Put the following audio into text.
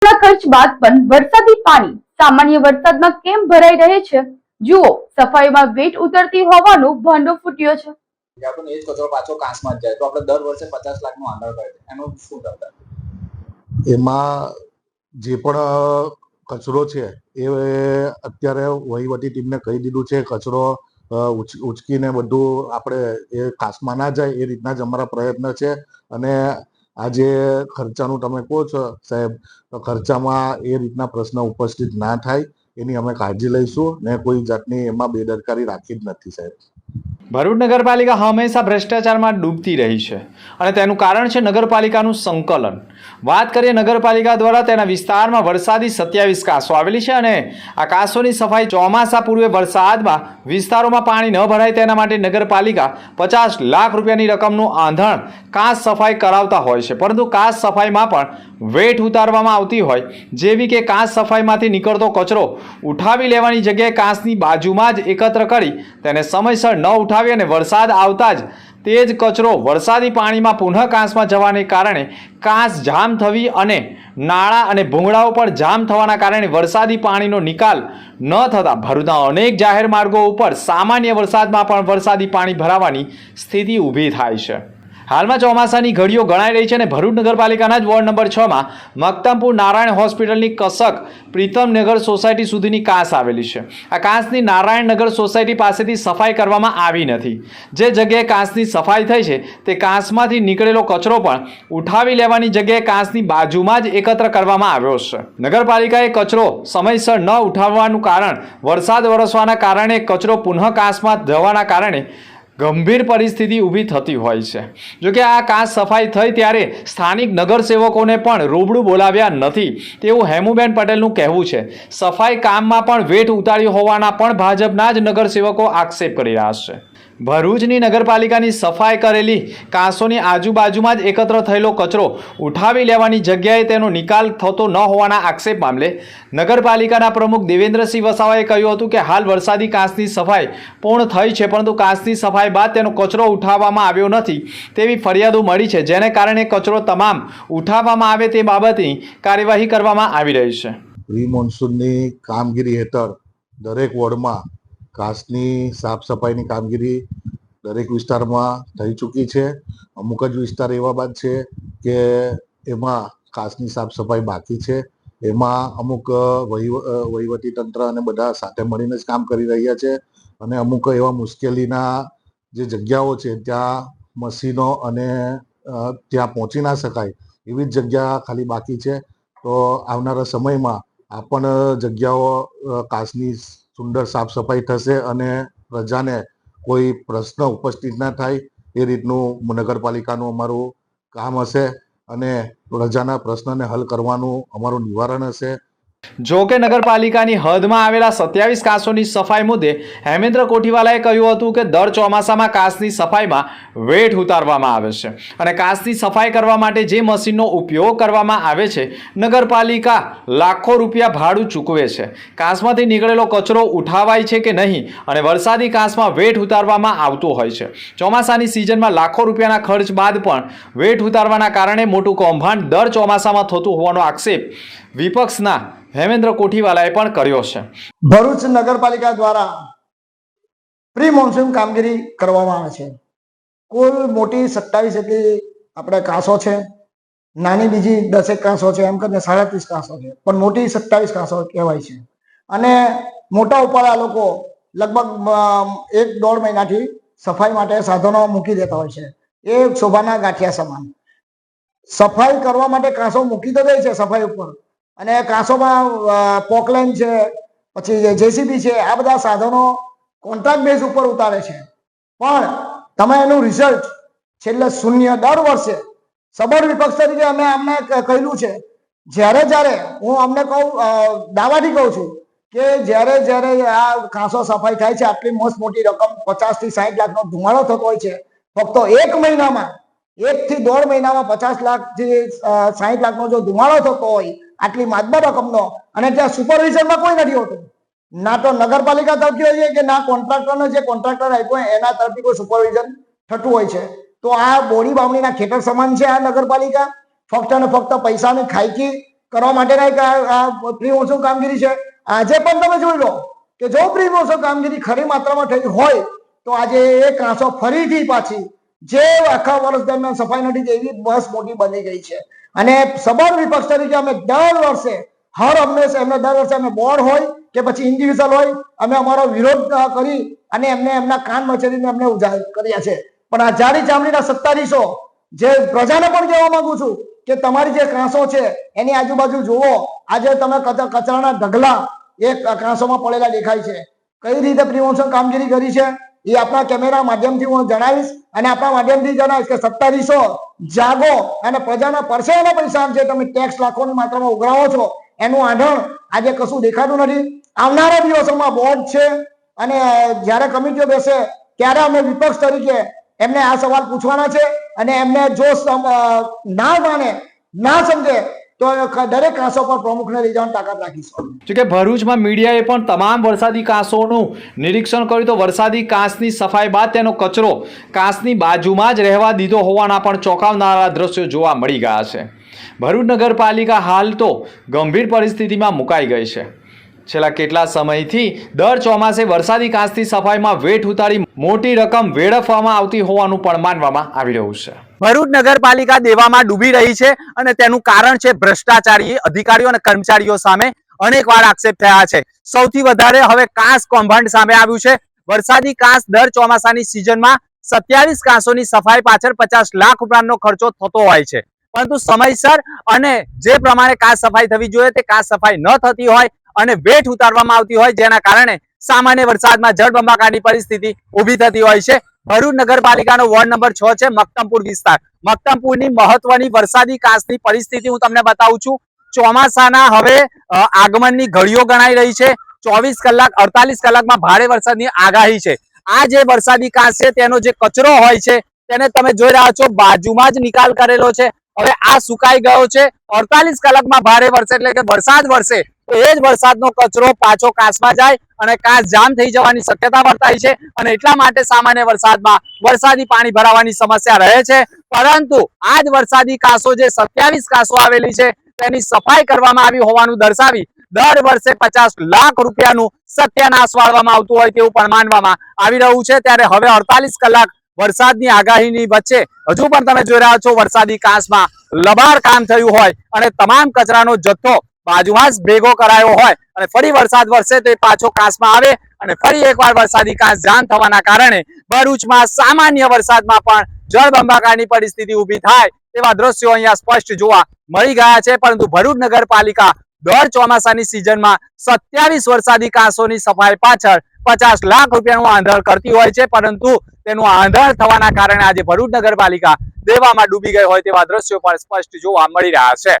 ખર્ચ બાદ પણ વરસાદી પાણી સામાન્ય વરસાદમાં કેમ ભરાઈ રહે છે? જુઓ, સફાઈમાં વેટ ઉતરતી હોવાનો ભાંડો ફૂટ્યો છે. આપણને એ જ કચરો પાછો કાંસમાં જ જાય તો આપણે દર વર્ષે 50 લાખનો આંધણ કરે છે. એનું શું કરતા? એમાં જે પણ કચરો છે એ અત્યારે વહીવટી ટીમને કહી દીધું છે. કચરો ઉચકીને બધું આપણે એ કાંસમાં ના જાય એ રીતના જ અમારા પ્રયત્ન છે. અને આ જે ખર્ચાનું તમે કહો છો સાહેબ, ખર્ચામાં એ રીતના પ્રશ્ન ઉપસ્થિત ના થાય એની અમે કાળજી લઈશું ને કોઈ જાતની એમાં બેદરકારી રાખી જ નથી સાહેબ. ભરૂચ નગરપાલિકા હંમેશા ભ્રષ્ટાચારમાં ડૂબતી રહી છે અને તેનું કારણ છે નગરપાલિકાનું સંકલન. વાત કરીએ નગરપાલિકા દ્વારા તેના વિસ્તારમાં વરસાદી 27 કાંસો આવેલી છે અને આ કાંસોની સફાઈ ચોમાસા પૂર્વે વરસાદમાં વિસ્તારોમાં પાણી ન ભરાય તેના માટે નગરપાલિકા 50 લાખ રૂપિયાની રકમનું આંધણ કાંસ સફાઈ કરાવતા હોય છે. પરંતુ કાંસ સફાઈમાં પણ વેટ ઉતારવામાં આવતી હોય, જેવી કે કાંસ સફાઈમાંથી નીકળતો કચરો ઉઠાવી લેવાની જગ્યાએ કાંસની બાજુમાં જ એકત્ર કરી તેને સમયસર ન ઉઠાવી અને વરસાદ આવતા જ તે જ કચરો વરસાદી પાણીમાં પુનઃ કાંસમાં જવાને કારણે કાંસ જામ થવી અને નાળા અને ભૂંગળાઓ પણ જામ થવાના કારણે વરસાદી પાણીનો નિકાલ ન થતા ભરૂચના અનેક જાહેર માર્ગો ઉપર સામાન્ય વરસાદમાં પણ વરસાદી પાણી ભરાવાની સ્થિતિ ઊભી થાય છે. હાલમાં ચોમાસાની ઘડીઓ ગણાઈ રહી છે અને ભરૂચ નગરપાલિકાના જ વોર્ડ નંબર 6માં મક્તમપુર નારાયણ હોસ્પિટલની કસક પ્રીતમનગર સોસાયટી સુધીની કાંસ આવેલી છે. આ કાંસની નારાયણનગર સોસાયટી પાસેથી સફાઈ કરવામાં આવી નથી. જે જગ્યાએ કાંસની સફાઈ થઈ છે તે કાંસમાંથી નીકળેલો કચરો પણ ઉઠાવી લેવાની જગ્યાએ કાંસની બાજુમાં જ એકત્ર કરવામાં આવ્યો છે. નગરપાલિકાએ કચરો સમયસર ન ઉઠાવવાનું કારણ વરસાદ વરસવાના કારણે કચરો પુનઃ કાંસમાં જવાના કારણે ગંભીર પરિસ્થિતિ ઊભી થતી હોય છે. જોકે આ કાંસ સફાઈ થઈ ત્યારે સ્થાનિક નગરસેવકોને પણ રૂબરૂ બોલાવ્યા નથી તેવું હેમુબેન પટેલનું કહેવું છે. સફાઈ કામમાં પણ વેઠ ઉતાર્યો હોવાના પણ ભાજપના જ નગરસેવકો આક્ષેપ કરી રહ્યા છે. ભરૂચની નગરપાલિકાની સફાઈ કરેલી કાંસોની આજુબાજુમાં જ એકત્ર થયેલો કચરો ઉઠાવી લેવાની જગ્યાએ તેનો નિકાલ થતો ન હોવાના આક્ષેપ મામલે નગરપાલિકાના પ્રમુખ દેવેન્દ્રસિંહ વસાવાએ કહ્યું હતું કે હાલ વરસાદી કાંસની સફાઈ પૂર્ણ થઈ છે, પરંતુ કાંસની સફાઈ બાદ તેનો કચરો ઉઠાવવામાં આવ્યો નથી તેવી ફરિયાદો મળી છે, જેને કારણે કચરો તમામ ઉઠાવવામાં આવે તે બાબતની કાર્યવાહી કરવામાં આવી રહી છે. પ્રી મોન્સૂનની કામગીરી હેઠળ દરેક વોર્ડમાં કાંસની સાફ સફાઈની કામગીરી દરેક વિસ્તારમાં થઈ ચૂકી છે. અમુક જ વિસ્તાર એવા બાદ છે કે એમાં કાંસની સાફ સફાઈ બાકી છે. એમાં અમુક વહીવટી તંત્ર અને બધા સાથે મળીને જ કામ કરી રહ્યા છે. અને અમુક એવા મુશ્કેલીના જે જગ્યાઓ છે ત્યાં મશીનો અને ત્યાં પહોંચી ના શકાય એવી જ જગ્યા ખાલી બાકી છે. તો આવનારા સમયમાં આ પણ જગ્યાઓ કાંસની સુંદર સાફ સફાઈ થશે અને પ્રજાને કોઈ પ્રશ્ન ઉપસ્થિત ના થાય એ રીતનું નગરપાલિકાનું અમારું કામ હશે અને પ્રજાના પ્રશ્નને હલ કરવાનું અમારું નિવારણ હશે. જો કે નગરપાલિકાની હદમાં આવેલા 27 કાંસોની સફાઈ મુદ્દે હેમેન્દ્ર કોઠીવાલાએ કહ્યું હતું કે દર ચોમાસામાં કાંસની સફાઈમાં વેઠ ઉતારવામાં આવે છે અને કાંસની સફાઈ કરવા માટે જે મશીનનો ઉપયોગ કરવામાં આવે છે નગરપાલિકા લાખો રૂપિયા ભાડું ચૂકવે છે. કાંસમાંથી નીકળેલો કચરો ઉઠાવાય છે કે નહીં અને વરસાદી કાંસમાં વેઠ ઉતારવામાં આવતો હોય છે. ચોમાસાની સિઝનમાં લાખો રૂપિયાના ખર્ચ બાદ પણ વેઠ ઉતારવાના કારણે મોટું કૌભાંડ દર ચોમાસામાં થતું હોવાનો આક્ષેપ વિપક્ષના હેમેન્દ્ર કોઠીવાલાએ પણ કર્યો છે. ભરૂચ નગરપાલિકા દ્વારા પ્રી મોન્સૂન કામગીરી કરવામાં આવે છે. કુલ મોટી 27 જેટલી આપણે કાંસો છે, નાની બીજી 10 કાંસો છે, એમ કરીને 37 કાંસો છે, પણ મોટી 27 કાંસો કહેવાય છે. અને મોટા ઉપર આ લોકો લગભગ 1-1.5 મહિનાથી સફાઈ માટે સાધનો મૂકી દેતા હોય છે. એ શોભાના ગાંઠિયા સમાન સફાઈ કરવા માટે કાંસો મૂકી તો દે છે સફાઈ ઉપર, અને કાંસોમાં પોકલેન છે, પછી જેસીબી છે, આ બધા સાધનો કોન્ટ્રાક્ટ બેઝ ઉપર ઉતારે છે. પણ તમે એનું રિઝલ્ટ છેલ્લે શૂન્ય. દર વર્ષે સબળ વિપક્ષ તરીકે અમે અમને કહેલું છે, જ્યારે હું અમને દાવાથી કહું છું કે જ્યારે આ કાંસો સફાઈ થાય છે, આટલી મસ્ત મોટી રકમ 50 થી 60 લાખનો ધુમાડો થતો હોય છે, ફક્ત 1 મહિનામાં 1 થી 1.5 મહિનામાં 50 લાખથી 60 લાખનો જો ધુમાડો થતો હોય આટલી માતબર રકમનો, અને ત્યાં સુપરવિઝનમાં કોઈ નથી હોતું, ના તો નગરપાલિકા તરફથી હોય છે કે ના કોન્ટ્રાક્ટરનો જે કોન્ટ્રાક્ટર આપ્યો એના તરફથી કોઈ સુપરવિઝન થતું હોય છે. તો આ બોડી બામણીના ખેતર સમાન છે આ નગરપાલિકા. ફક્ત અને ફક્ત પૈસાની ખાઈકી કરવા માટેના એક આ પ્રી મોન્સૂન કામગીરી છે. આજે પણ તમે જોઈ લો કે જો પ્રી મોન્સૂન કામગીરી ખરી માત્રામાં થઈ હોય તો આજે એ કાંસો ફરીથી પાછી જે આખા વર્ષ દરમિયાન સફાઈ નથી થઈ એવી બસ મોટી બની ગઈ છે. અને સબળ વિપક્ષ તરીકે અમે દર વર્ષે એમને દર વર્ષે અમે બોર્ડ હોય કે પછી ઇન્ડિવિજ્યુઅલ હોય અમે અમારો વિરોધ કરી અને એમને એમના કાન મચેરીને અમને ઉજાગર કર્યા છે. પણ આ જાડી ચામડીના સત્તાધીશો જે પ્રજાને પણ કહેવા માંગુ છું કે તમારી જે કાંસો છે એની આજુબાજુ જુઓ. આજે તમે કચરાના ઢગલા એ કાંસોમાં પડેલા દેખાય છે. કઈ રીતે પ્રી મોન્સૂન કામગીરી કરી છે એ આપણા કેમેરા માધ્યમથી હું જણાવીશ અને આપણા માધ્યમથી જણાવીશ કે સત્તાધીશો જાગો અને પ્રજાના પરસેવાના પૈસા જે તમે ટેક્સ લાખોની માત્રામાં ઉઘરાવો છો એનું આંધણ આજે કશું દેખાતું નથી. આવનારા દિવસોમાં બોર્ડ છે અને જ્યારે કમિટીઓ બેસે ત્યારે અમે વિપક્ષ તરીકે એમને આ સવાલ પૂછવાના છે અને એમને જો ના માને ના સમજે તો દરેક કાંસો પર પ્રમુખને લઈ જવાની તાકાત રાખીશું. જોકે ભરૂચમાં મીડિયાએ પણ તમામ વરસાદી કાંસોનું નિરીક્ષણ કર્યું તો વરસાદી કાંસની સફાઈ બાદ તેનો કચરો કાંસની બાજુમાં જ રહેવા દીધો હોવાના પણ ચોંકાવનારા દ્રશ્યો જોવા મળી ગયા છે. ભરૂચ નગરપાલિકા હાલ તો ગંભીર પરિસ્થિતિમાં મુકાઈ ગઈ છે. છેલ્લા કેટલા સમયથી દર ચોમાસે વરસાદી કાંસની સફાઈમાં વેઠ ઉતારી મોટી રકમ વેડફવામાં આવતી હોવાનું પણ માનવામાં આવી રહ્યું છે. ભરૂચ નગરપાલિકા દેવામાં ડૂબી રહી છે અને તેનું કારણ છે ભ્રષ્ટાચારી અધિકારીઓ અને કર્મચારીઓ સામે અનેકવાર આક્ષેપ થયા છે. સૌથી વધારે હવે કાંસ કૌભાંડ સામે આવ્યું છે. વરસાદી કાંસ દર ચોમાસાની સિઝનમાં 27 કાંસોની સફાઈ પાછળ 50 લાખ રૂપિયાનો ખર્ચો થતો હોય છે. પરંતુ સમયસર અને જે પ્રમાણે કાંસ સફાઈ થવી જોઈએ તે કાંસ સફાઈ ન થતી હોય અને વેઠ ઉતારવામાં આવતી હોય જેના કારણે સામાન્ય વરસાદમાં જળબંબાકારની પરિસ્થિતિ ઊભી થતી હોય છે. ભરૂચ નગરપાલિકાનો વોર્ડ નંબર 6 છે મક્તમપુર વિસ્તાર. મક્તમપુરની મહત્વની વરસાદી કાંસની પરિસ્થિતિ હું તમને બતાવું છું. ચોમાસાના હવે આગમનની ઘડીઓ ગણાઈ રહી છે. 24 કલાક 48 કલાકમાં ભારે વરસાદની આગાહી છે. આ જે વરસાદી કાંસ છે તેનો જે કચરો હોય છે તેને તમે જોઈ રહ્યા છો બાજુમાં જ નિકાલ કરેલો છે. હવે આ સુકાઈ ગયો છે. 48 કલાકમાં ભારે વરસે એટલે કે વરસાદ વરસે તો એ જ વરસાદનો કચરો પાછો કાંસમાં જાય અને કાંસ જામ થઈ જવાની શક્યતા વર્તાય છે અને એટલા માટે સામાન્ય વરસાદમાં વરસાદી પાણી ભરાવાની સમસ્યા રહે છે. પરંતુ આ જ વરસાદી કાંસો જે 27 કાંસો આવેલી છે તેની સફાઈ કરવામાં આવી હોવાનું દર્શાવી દર વર્ષે 50 લાખ રૂપિયાનું સત્યાનાશ વાળવામાં આવતું હોય તેવું પણ માનવામાં આવી રહ્યું છે. ત્યારે હવે 48 કલાક વરસાદની આગાહીની વચ્ચે હજુ પણ તમે જોઈ રહ્યા છો વરસાદી કાંસમાં લબાર કામ થયું હોય અને તમામ કચરાનો જથ્થો બાજુમાં જ ભેગો કરાયો હોય અને ફરી વરસાદ વરસે તો એ પાછો કાંસમાં આવે અને ફરી એકવાર વરસાદી કાંસ જામ થવાના કારણે ભરૂચમાં સામાન્ય વરસાદમાં પણ જળબંબાકારની પરિસ્થિતિ ઊભી થાય તેવા દ્રશ્યો અહીંયા સ્પષ્ટ જોવા મળી ગયા છે. પરંતુ ભરૂચ નગરપાલિકા દર ચોમાસાની સિઝનમાં 27 વરસાદી કાંસોની સફાઈ પાછળ 50 લાખ રૂપિયાનું આંધણ કરતી હોય છે. પરંતુ તેનું આંધણ થવાના કારણે આજે ભરૂચ નગરપાલિકા દેવામાં ડૂબી ગઈ હોય તેવા દ્રશ્યો પણ સ્પષ્ટ જોવા મળી રહ્યા છે.